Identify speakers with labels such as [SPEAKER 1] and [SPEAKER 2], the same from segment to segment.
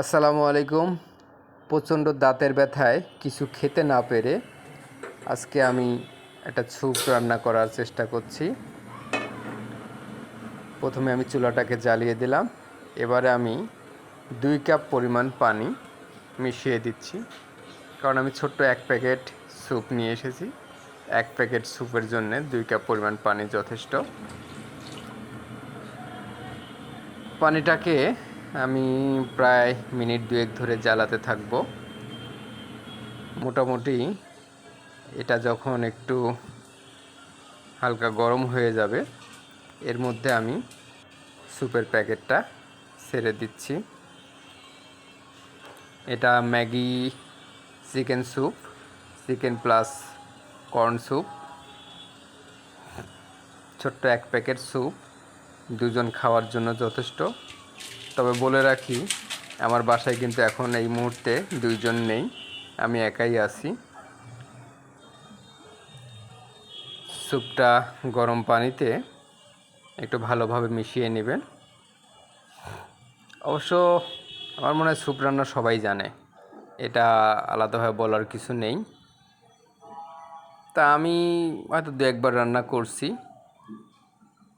[SPEAKER 1] আসসালামু আলাইকুম। প্রচণ্ড দাঁতের ব্যথায় কিছু খেতে না পেরে আজকে আমি একটা স্যুপ রান্না করার চেষ্টা করছি। প্রথমে আমি চুলাটাকে জ্বালিয়ে দিলাম। এবারে আমি 2 কাপ পরিমাণ পানি মিশিয়ে দিচ্ছি, কারণ আমি ছোট্ট 1 প্যাকেট স্যুপ নিয়ে এসেছি। 1 প্যাকেট স্যুপের জন্য 2 কাপ পরিমাণ পানি যথেষ্ট। পানিটাকে আমি প্রায় মিনিট 2 ধরে জ্বালাতে থাকবো। মোটামুটি এটা যখন একটু হালকা গরম হয়ে যাবে, এর মধ্যে আমি স্যুপের প্যাকেটটা ছেড়ে দিচ্ছি। এটা Maggi chicken soup, chicken plus corn soup. ছোট্ট 1 প্যাকেট স্যুপ 2 জন খাওয়ার জন্য যথেষ্ট। তবে বলে রাখি, আমার বাসায় কিন্তু এখন এই মুহূর্তে 2 জন নেই, আমি একাই আছি। স্যুপটা গরম পানিতে একটু ভালোভাবে মিশিয়ে নেবেন। অবশ্য আমার মনে হয় স্যুপ রান্না সবাই জানে, এটা আলাদাভাবে বলার কিছু নেই। তা আমি হয়তো 2-1 বার রান্না করছি,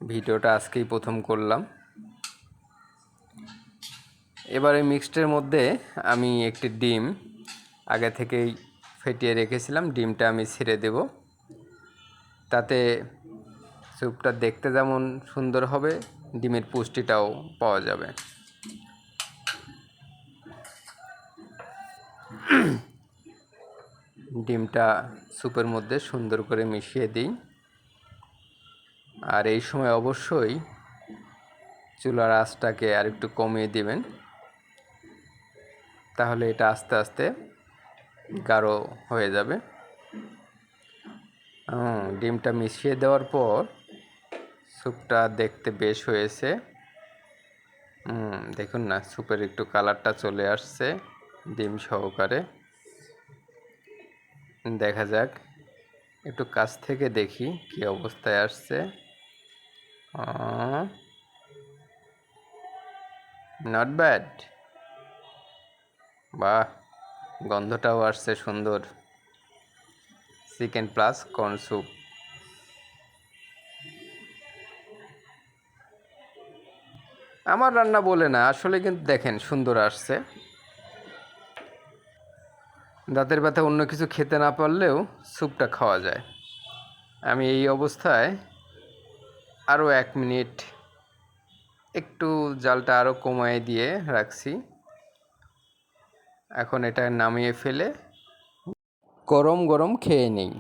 [SPEAKER 1] ভিডিওটা আজকেই প্রথম করলাম। এবারে মিক্সডের মধ্যে আমি একটি ডিম আগে থেকেই ফেটিয়ে রেখেছিলাম, ডিমটা আমি ছেড়ে দেব। তাতে স্যুপটা দেখতে যেমন সুন্দর হবে, ডিমের পুষ্টিটাও পাওয়া যাবে। ডিমটা স্যুপের মধ্যে সুন্দর করে মিশিয়ে দিই। আর এই সময় অবশ্যই চুলার আঁচটাকে আরেকটু কমিয়ে দিবেন, তাহলে এটা আস্তে আস্তে গাঢ় হয়ে যাবে। ডিমটা মিশিয়ে দেওয়ার পর স্যুপটা দেখতে বেশ হয়েছে। দেখুন না, স্যুপের একটু কালারটা চলে আসছে ডিম সহকারে। দেখা যাক, একটু কাছ থেকে দেখি কি অবস্থায় আসছে। নট ব্যাড, বাহ, গন্ধটাও আসছে সুন্দর। Chicken plus corn soup. আমার রান্না বলে না, আসলে কিন্তু দেখেন সুন্দর আসছে। দাঁতের ব্যথা অন্য কিছু খেতে না পারলেও স্যুপটা খাওয়া যায়। আমি এই অবস্থায় আরও 1 মিনিট একটু জালটা আরও কমিয়ে দিয়ে রাখছি। এখন এটা নামিয়ে ফেলে গরম গরম খেয়ে নিই।